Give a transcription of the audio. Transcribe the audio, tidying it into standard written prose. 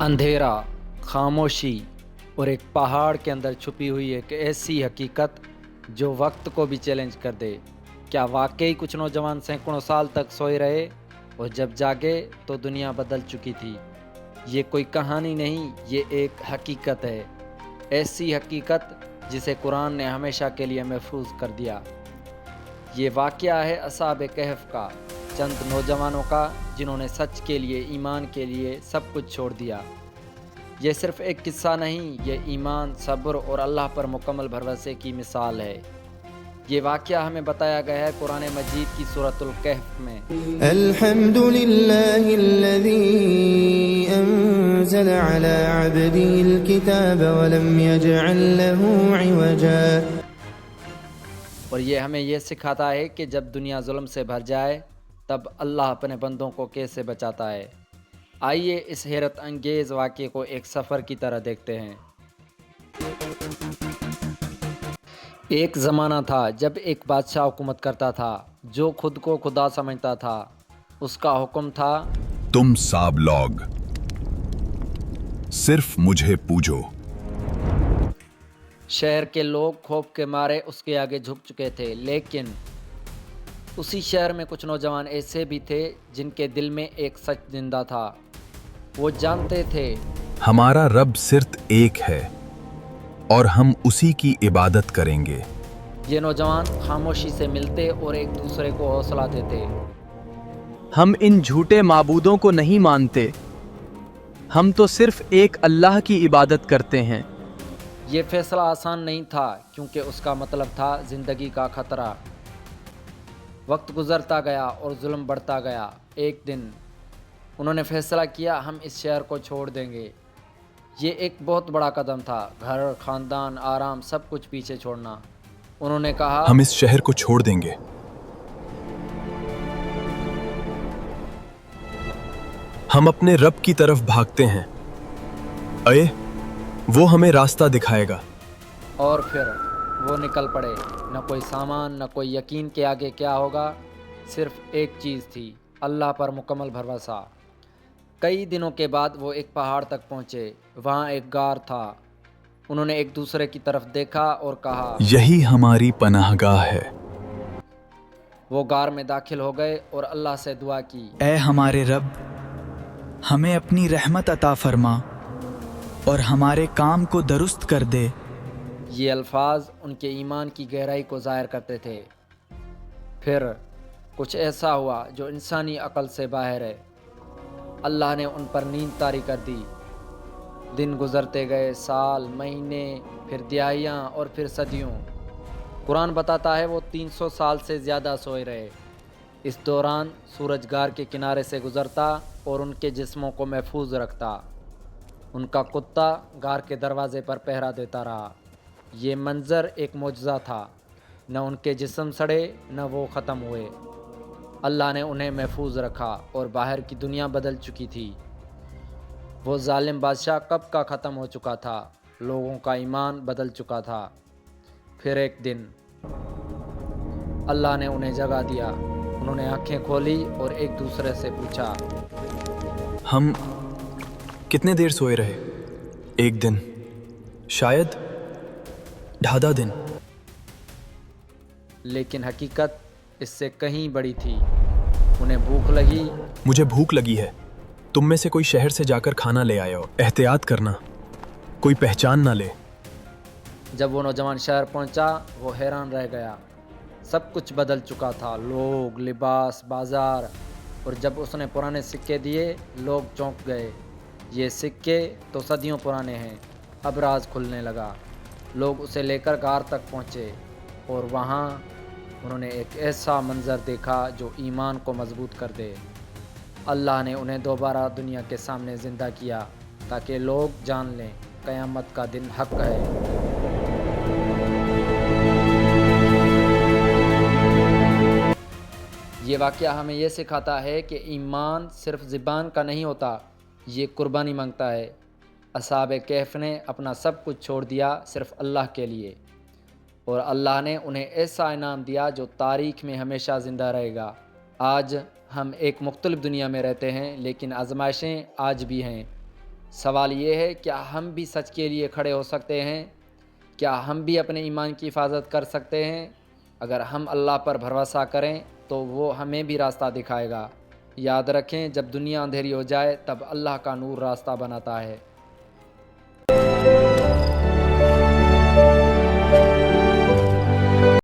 اندھیرا، خاموشی اور ایک پہاڑ کے اندر چھپی ہوئی ایک ایسی حقیقت جو وقت کو بھی چیلنج کر دے۔ کیا واقعی کچھ نوجوان سینکڑوں سال تک سوئے رہے اور جب جاگے تو دنیا بدل چکی تھی؟ یہ کوئی کہانی نہیں، یہ ایک حقیقت ہے، ایسی حقیقت جسے قرآن نے ہمیشہ کے لیے محفوظ کر دیا۔ یہ واقعہ ہے اصحاب کہف کا، چند نوجوانوں کا جنہوں نے سچ کے لیے، ایمان کے لیے سب کچھ چھوڑ دیا۔ یہ صرف ایک قصہ نہیں، یہ ایمان، صبر اور اللہ پر مکمل بھروسے کی مثال ہے۔ یہ واقعہ ہمیں بتایا گیا ہے قرآن مجید کی سورۃ الکہف میں۔ الحمد للہ الذی انزل علی عبدہ الکتاب ولم یجعل لہ عوجا۔ اور یہ ہمیں یہ سکھاتا ہے کہ جب دنیا ظلم سے بھر جائے تب اللہ اپنے بندوں کو کیسے بچاتا ہے۔ آئیے اس حیرت انگیز واقعے کو ایک سفر کی طرح دیکھتے ہیں۔ ایک زمانہ تھا جب ایک بادشاہ حکومت کرتا تھا جو خود کو خدا سمجھتا تھا۔ اس کا حکم تھا، تم ساب لوگ صرف مجھے پوجو۔ شہر کے لوگ خوف کے مارے اس کے آگے جھک چکے تھے، لیکن اسی شہر میں کچھ نوجوان ایسے بھی تھے جن کے دل میں ایک سچ زندہ تھا۔ وہ جانتے تھے ہمارا رب صرف ایک ہے اور ہم اسی کی عبادت کریں گے۔ یہ نوجوان خاموشی سے ملتے اور ایک دوسرے کو حوصلہ دیتے۔ ہم ان جھوٹے معبودوں کو نہیں مانتے، ہم تو صرف ایک اللہ کی عبادت کرتے ہیں۔ یہ فیصلہ آسان نہیں تھا کیونکہ اس کا مطلب تھا زندگی کا خطرہ۔ وقت گزرتا گیا اور ظلم بڑھتا گیا۔ ایک دن انہوں نے فیصلہ کیا، ہم اس شہر کو چھوڑ دیں گے۔ یہ ایک بہت بڑا قدم تھا، گھر، خاندان، آرام، سب کچھ پیچھے چھوڑنا۔ انہوں نے کہا، ہم اس شہر کو چھوڑ دیں گے، ہم اپنے رب کی طرف بھاگتے ہیں، اے وہ ہمیں راستہ دکھائے گا۔ اور پھر وہ نکل پڑے۔ نہ کوئی سامان، نہ کوئی یقین کہ آگے کیا ہوگا، صرف ایک چیز تھی، اللہ پر مکمل بھروسہ۔ کئی دنوں کے بعد وہ ایک پہاڑ تک پہنچے۔ وہاں ایک غار تھا۔ انہوں نے ایک دوسرے کی طرف دیکھا اور کہا، یہی ہماری پناہ گاہ ہے۔ وہ غار میں داخل ہو گئے اور اللہ سے دعا کی، اے ہمارے رب، ہمیں اپنی رحمت عطا فرما اور ہمارے کام کو درست کر دے۔ یہ الفاظ ان کے ایمان کی گہرائی کو ظاہر کرتے تھے۔ پھر کچھ ایسا ہوا جو انسانی عقل سے باہر ہے۔ اللہ نے ان پر نیند طاری کر دی۔ دن گزرتے گئے، سال، مہینے، پھر دہائیاں اور پھر صدیوں۔ قرآن بتاتا ہے وہ 300 سال سے زیادہ سوئے رہے۔ اس دوران سورج غار کے کنارے سے گزرتا اور ان کے جسموں کو محفوظ رکھتا۔ ان کا کتا غار کے دروازے پر پہرا دیتا رہا۔ یہ منظر ایک معجزہ تھا، نہ ان کے جسم سڑے نہ وہ ختم ہوئے۔ اللہ نے انہیں محفوظ رکھا اور باہر کی دنیا بدل چکی تھی۔ وہ ظالم بادشاہ کب کا ختم ہو چکا تھا، لوگوں کا ایمان بدل چکا تھا۔ پھر ایک دن اللہ نے انہیں جگا دیا۔ انہوں نے آنکھیں کھولی اور ایک دوسرے سے پوچھا، ہم کتنے دیر سوئے رہے؟ ایک دن، شاید ڈھادا دن۔ لیکن حقیقت اس سے کہیں بڑی تھی۔ انہیں بھوک لگی۔ مجھے بھوک لگی ہے، تم میں سے کوئی شہر سے جا کر کھانا لے آئے ہو، احتیاط کرنا، کوئی پہچان نہ لے۔ جب وہ نوجوان شہر پہنچا وہ حیران رہ گیا۔ سب کچھ بدل چکا تھا، لوگ، لباس، بازار۔ اور جب اس نے پرانے سکے دیے، لوگ چونک گئے۔ یہ سکے تو صدیوں پرانے ہیں۔ اب راز کھلنے لگا۔ لوگ اسے لے کر غار تک پہنچے اور وہاں انہوں نے ایک ایسا منظر دیکھا جو ایمان کو مضبوط کر دے۔ اللہ نے انہیں دوبارہ دنیا کے سامنے زندہ کیا تاکہ لوگ جان لیں قیامت کا دن حق ہے۔ یہ واقعہ ہمیں یہ سکھاتا ہے کہ ایمان صرف زبان کا نہیں ہوتا، یہ قربانی مانگتا ہے۔ اصحاب کہف نے اپنا سب کچھ چھوڑ دیا صرف اللہ کے لیے، اور اللہ نے انہیں ایسا انعام دیا جو تاریخ میں ہمیشہ زندہ رہے گا۔ آج ہم ایک مختلف دنیا میں رہتے ہیں، لیکن آزمائشیں آج بھی ہیں۔ سوال یہ ہے، کیا ہم بھی سچ کے لیے کھڑے ہو سکتے ہیں؟ کیا ہم بھی اپنے ایمان کی حفاظت کر سکتے ہیں؟ اگر ہم اللہ پر بھروسہ کریں تو وہ ہمیں بھی راستہ دکھائے گا۔ یاد رکھیں، جب دنیا اندھیری ہو جائے تب اللہ کا نور راستہ بناتا ہے۔